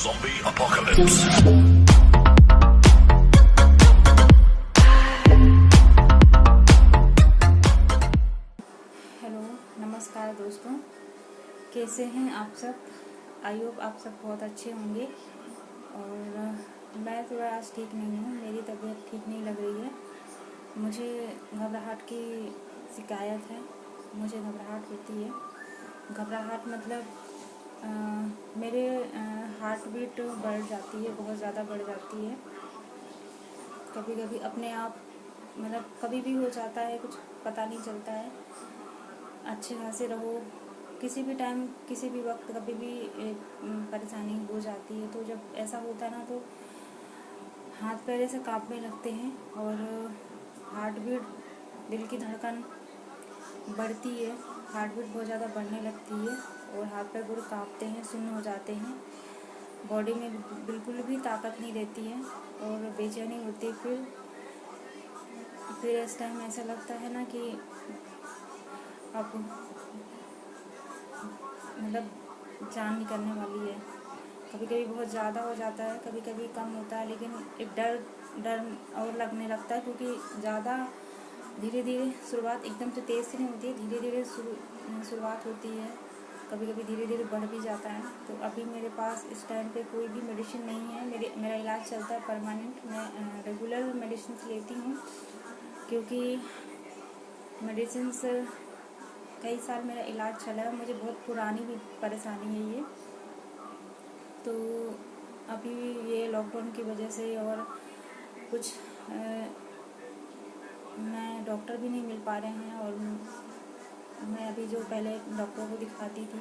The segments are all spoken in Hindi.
Zombie apocalypse. हेलो, नमस्कार दोस्तों, कैसे हैं आप सब। आई होप आप सब बहुत अच्छे होंगे। और मैं थोड़ा आज ठीक नहीं हूँ, मेरी तबीयत ठीक नहीं लग रही है। मुझे घबराहट की शिकायत है, मुझे घबराहट होती है। घबराहट मतलब मेरे हार्ट बीट बढ़ जाती है, बहुत ज़्यादा बढ़ जाती है। कभी कभी अपने आप मतलब कभी भी हो जाता है, कुछ पता नहीं चलता है। अच्छे खासे रहो, किसी भी टाइम किसी भी वक्त कभी भी परेशानी हो जाती है। तो जब ऐसा होता है ना, तो हाथ पैर से कांपने लगते हैं और हार्ट बीट, दिल की धड़कन बढ़ती है, हार्ट बीट बहुत ज़्यादा बढ़ने लगती है और हाथ पैर पूरे कांपते हैं, सुन्न हो जाते हैं। बॉडी में बिल्कुल भी ताकत नहीं रहती है और बेचैनी होती है। फिर इस टाइम ऐसा लगता है ना कि अब मतलब जान निकलने वाली है। कभी कभी बहुत ज़्यादा हो जाता है, कभी कभी कम होता है, लेकिन एक डर और लगने लगता है, क्योंकि ज़्यादा धीरे धीरे शुरुआत एकदम से तेज़ से नहीं होती है, धीरे धीरे शुरुआत होती है। कभी कभी धीरे धीरे बढ़ भी जाता है। तो अभी मेरे पास इस टाइम पे कोई भी मेडिसिन नहीं है। मेरा इलाज चलता है परमानेंट। मैं रेगुलर मेडिसिन लेती हूँ, क्योंकि मेडिसिन कई साल मेरा इलाज चला है। मुझे बहुत पुरानी भी परेशानी है ये। तो अभी ये लॉकडाउन की वजह से और कुछ मैं डॉक्टर भी नहीं मिल पा रहे हैं। और मैं अभी जो पहले डॉक्टर को दिखाती थी,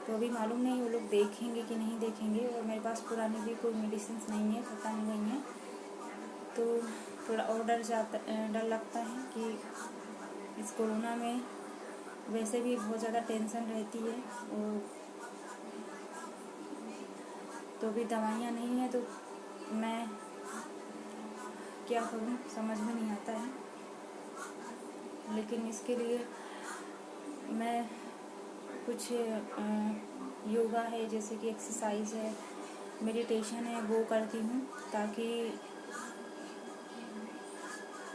तो अभी मालूम नहीं वो लोग देखेंगे कि नहीं देखेंगे। और मेरे पास पुरानी भी कोई मेडिसिन नहीं है, खत्म हो गई हैं। तो थोड़ा और डर लगता है कि इस कोरोना में वैसे भी बहुत ज़्यादा टेंशन रहती है। और तो भी दवाइयाँ नहीं है, तो मैं क्या करूं समझ में नहीं आता है। लेकिन इसके लिए मैं कुछ योगा है, जैसे कि एक्सरसाइज है, मेडिटेशन है, वो करती हूँ, ताकि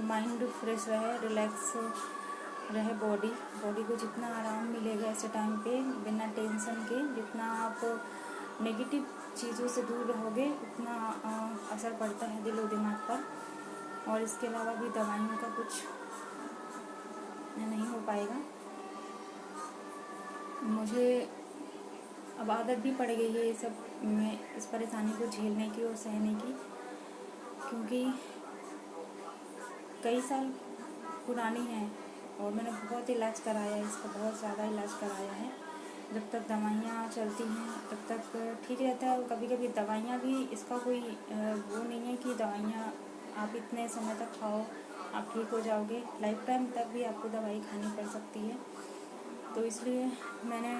माइंड फ्रेश रहे, रिलैक्स रहे। बॉडी को जितना आराम मिलेगा ऐसे टाइम पे, बिना टेंशन के, जितना आप नेगेटिव चीज़ों से दूर रहोगे, उतना असर पड़ता है दिल और दिमाग पर। और इसके अलावा भी दवाइयों का कुछ नहीं हो पाएगा। मुझे अब आदत भी पड़ गई है ये सब, मैं इस परेशानी को झेलने की और सहने की, क्योंकि कई साल पुरानी है और मैंने बहुत इलाज कराया है, इसका बहुत ज़्यादा इलाज कराया है। जब तक दवाइयाँ चलती हैं तब तक ठीक रहता है। कभी कभी दवाइयाँ भी, इसका कोई वो नहीं है कि दवाइयाँ आप इतने समय तक खाओ आप ठीक हो जाओगे। लाइफ टाइम तक भी आपको दवाई खानी पड़ सकती है। तो इसलिए मैंने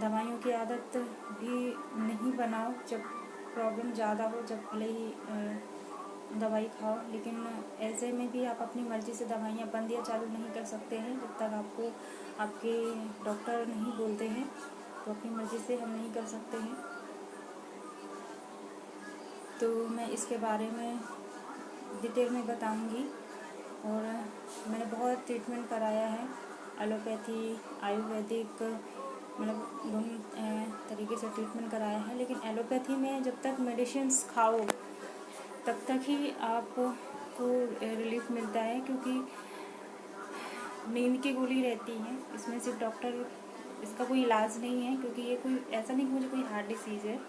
दवाइयों की आदत भी नहीं बनाओ जब प्रॉब्लम ज़्यादा हो, जब भले ही दवाई खाओ। लेकिन ऐसे में भी आप अपनी मर्ज़ी से दवाइयाँ बंद या चालू नहीं कर सकते हैं, जब तक आपको आपके डॉक्टर नहीं बोलते हैं। तो अपनी मर्ज़ी से हम नहीं कर सकते हैं। तो मैं इसके बारे में डिटेल में बताऊंगी। और मैंने बहुत ट्रीटमेंट कराया है, एलोपैथी, आयुर्वेदिक, मतलब दोनों तरीके से ट्रीटमेंट कराया है। लेकिन एलोपैथी में जब तक मेडिसिन्स खाओ तब तक ही आपको रिलीफ मिलता है, क्योंकि नींद की गोली रहती है। इसमें सिर्फ डॉक्टर, इसका कोई इलाज नहीं है, क्योंकि ये कोई ऐसा नहीं कि मुझे कोई हार्ट डिसीज़ है।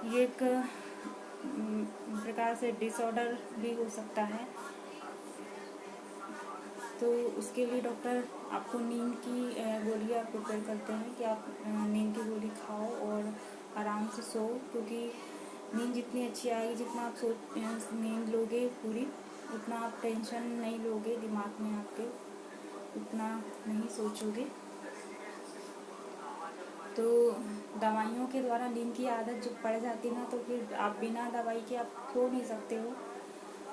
ये एक प्रकार से डिसऑर्डर भी हो सकता है। तो उसके लिए डॉक्टर आपको नींद की गोलियाँ प्रिपेयर करते हैं कि आप नींद की गोली खाओ और आराम से सो, क्योंकि नींद जितनी अच्छी आएगी, जितना आप नींद लोगे पूरी, उतना आप टेंशन नहीं लोगे दिमाग में आपके, उतना नहीं सोचोगे। तो दवाइयों के द्वारा नींद की आदत जब पड़ जाती है ना, तो फिर आप बिना दवाई के आप सो नहीं सकते हो।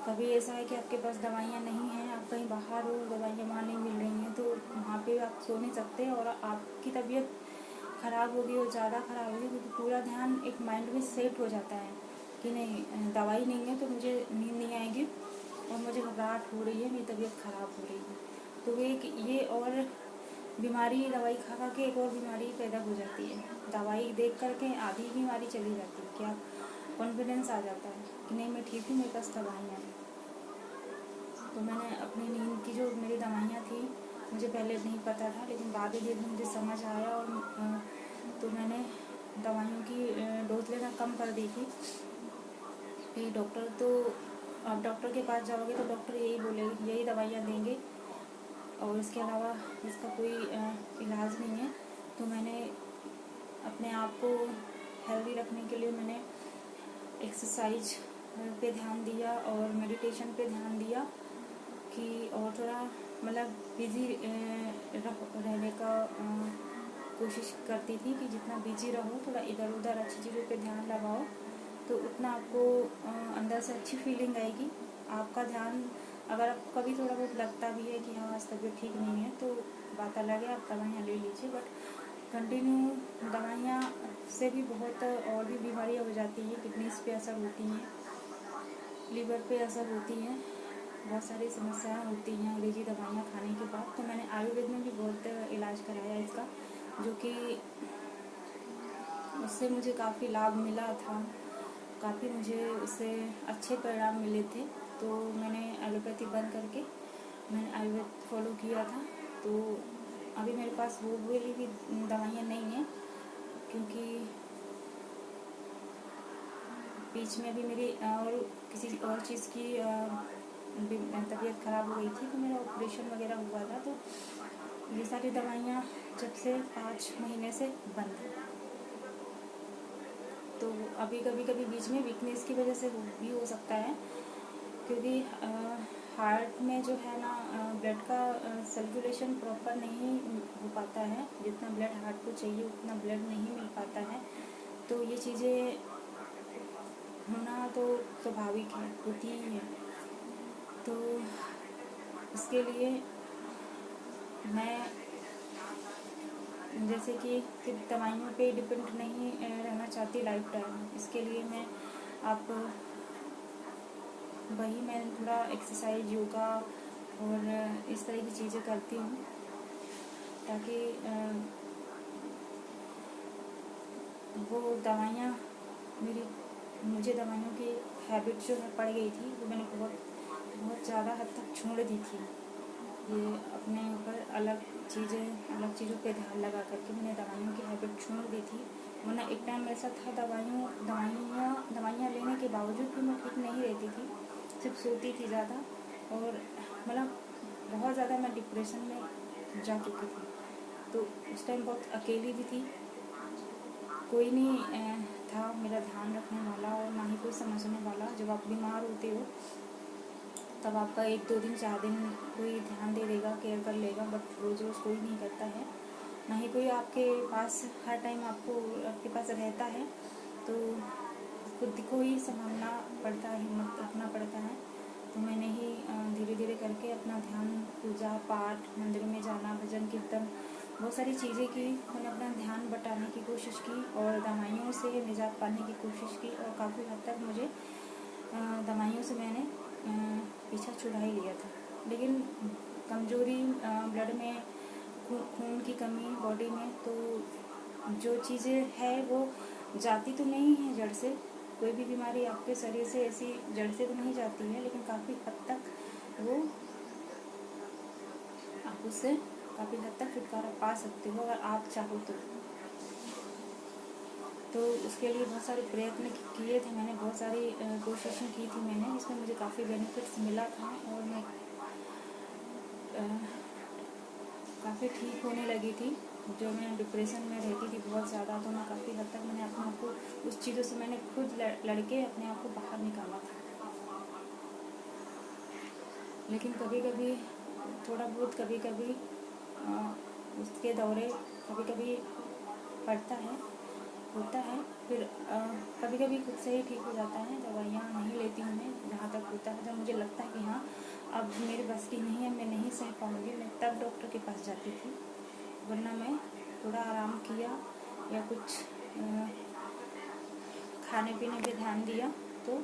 कभी ऐसा है कि आपके पास दवाइयाँ नहीं हैं, आप कहीं बाहर हो, दवाइयाँ वहाँ नहीं मिल रही हैं, तो वहाँ पे आप सो नहीं सकते और आपकी तबीयत ख़राब होगी और ज़्यादा ख़राब होगी, क्योंकि पूरा ध्यान एक माइंड में सेट हो जाता है कि नहीं दवाई नहीं है तो मुझे नींद नहीं आएगी और मुझे घबराहट हो रही है, मेरी तबीयत ख़राब हो रही है। तो एक ये और बीमारी दवाई खा खा के एक और बीमारी पैदा हो जाती है। दवाई देख करके आधी बीमारी चली जाती है, क्या कॉन्फिडेंस आ जाता है कि नहीं मैं ठीक हूँ, मेरे पास दवाइयाँ हैं। तो मैंने अपनी नींद की जो मेरी दवाइयाँ थी, मुझे पहले नहीं पता था, लेकिन बाद में मुझे समझ आया और तो मैंने दवाइयों की डोज लेना कम कर दी थी। फिर डॉक्टर तो आप डॉक्टर के पास जाओगे तो डॉक्टर यही बोलेंगे, यही दवाइयाँ देंगे और इसके अलावा इसका कोई इलाज नहीं है। तो मैंने अपने आप को हेल्दी रखने के लिए मैंने एक्सरसाइज पे ध्यान दिया और मेडिटेशन पे ध्यान दिया कि और थोड़ा मतलब बिजी रहने का कोशिश करती थी कि जितना बिजी रहो, थोड़ा इधर उधर अच्छी चीज़ों पे ध्यान लगाओ तो उतना आपको अंदर से अच्छी फीलिंग आएगी। आपका ध्यान अगर आपको कभी थोड़ा बहुत लगता भी है कि हाँ आज तबीयत ठीक नहीं है तो बात अलग है, आप दवाइयाँ ले लीजिए, बट कंटिन्यू दवाइयाँ से भी बहुत और भी बीमारियाँ हो जाती हैं। किडनीज पे असर होती हैं, लीवर पे असर होती हैं, बहुत सारी समस्याएं होती हैं अंग्रेजी दवाइयाँ खाने के बाद। तो मैंने आयुर्वेद में भी बहुत इलाज कराया इसका, जो कि उससे मुझे काफ़ी लाभ मिला था, काफ़ी मुझे उससे अच्छे परिणाम मिले थे। तो मैंने एलोपैथी बंद करके मैंने आयुर्वेद फॉलो किया था। तो अभी मेरे पास वो वाली भी दवाइयाँ नहीं हैं, क्योंकि बीच में भी मेरी और किसी और चीज़ की तबीयत ख़राब हो गई थी, तो मेरा ऑपरेशन वगैरह हुआ था। तो ये सारी दवाइयाँ जब से 5 महीने से बंद है। तो अभी कभी कभी बीच में वीकनेस की वजह से भी हो सकता है, क्योंकि हार्ट में जो है ना ब्लड का सर्कुलेशन प्रॉपर नहीं हो पाता है, जितना ब्लड हार्ट को चाहिए उतना ब्लड नहीं मिल पाता है। तो ये चीज़ें होना तो स्वाभाविक है, होती ही है। तो इसके लिए मैं जैसे कि सिर्फ दवाइयों पे डिपेंड नहीं रहना चाहती लाइफ टाइम। इसके लिए मैं आप वही मैं थोड़ा एक्सरसाइज, योगा और इस तरह की चीज़ें करती हूँ, ताकि वो दवाइयाँ मुझे दवाइयों की हैबिट जो है पड़ गई थी, वो मैंने बहुत ज़्यादा हद तक छोड़ दी थी। ये अपने ऊपर अलग चीज़ों पे ध्यान लगा करके मैंने दवाइयों की हैबिट छोड़ दी थी। वरना एक टाइम ऐसा था दवाइयाँ लेने के बावजूद भी मैं ठीक नहीं रहती थी, सिर्फ सोती थी ज़्यादा, और मतलब बहुत ज़्यादा मैं डिप्रेशन में जा चुकी थी। तो उस टाइम बहुत अकेली भी थी, कोई नहीं था मेरा ध्यान रखने वाला और ना ही कोई समझने वाला। जब आप बीमार होते हो तब आपका 1-2 दिन 4 दिन कोई ध्यान दे देगा, केयर कर लेगा, बट रोज़ रोज़ कोई नहीं करता है, ना ही कोई आपके पास हर टाइम आपके पास रहता है। तो खुद को ही संभालना पड़ता है, हिम्मत रखना पड़ता है। तो मैंने ही धीरे धीरे करके अपना ध्यान, पूजा पाठ, मंदिर में जाना, भजन कीर्तन, बहुत सारी चीज़ें की। मैंने अपना ध्यान बटाने की कोशिश की और दवाइयों से निजात पाने की कोशिश की, और काफ़ी हद तक मुझे दवाइयों से मैंने पीछा छुड़ा ही लिया था। लेकिन कमज़ोरी, ब्लड में खून की कमी बॉडी में, तो जो चीज़ें है वो जाती तो नहीं है जड़ से। कोई भी बीमारी आपके शरीर से ऐसी जड़ से तो नहीं जाती है, लेकिन काफ़ी हद तक वो आप उससे काफ़ी हद तक छुटकारा पा सकते हो अगर आप चाहो तो उसके लिए बहुत सारे प्रयत्न किए थे मैंने, बहुत सारी कोशिशें की थी मैंने, जिसमें मुझे काफ़ी बेनिफिट्स मिला था और मैं काफ़ी ठीक होने लगी थी। जो मैं डिप्रेशन में रहती थी बहुत ज़्यादा, तो मैं काफ़ी हद तक मैंने अपने आप को उस चीज़ों से मैंने खुद लड़के अपने आप को बाहर निकाला था। लेकिन कभी कभी थोड़ा बहुत कभी कभी उसके दौरे कभी कभी पड़ता है, होता है, फिर कभी कभी खुद से ही ठीक हो जाता है। दवाइयाँ नहीं लेती हूँ मैं, जहाँ तक होता है, जब मुझे लगता है कि हाँ अब मेरे बस की नहीं है, मैं नहीं सह पाऊँगी, मैं तब डॉक्टर के पास जाती थी। वरना मैं थोड़ा आराम किया, या कुछ खाने पीने पे ध्यान दिया तो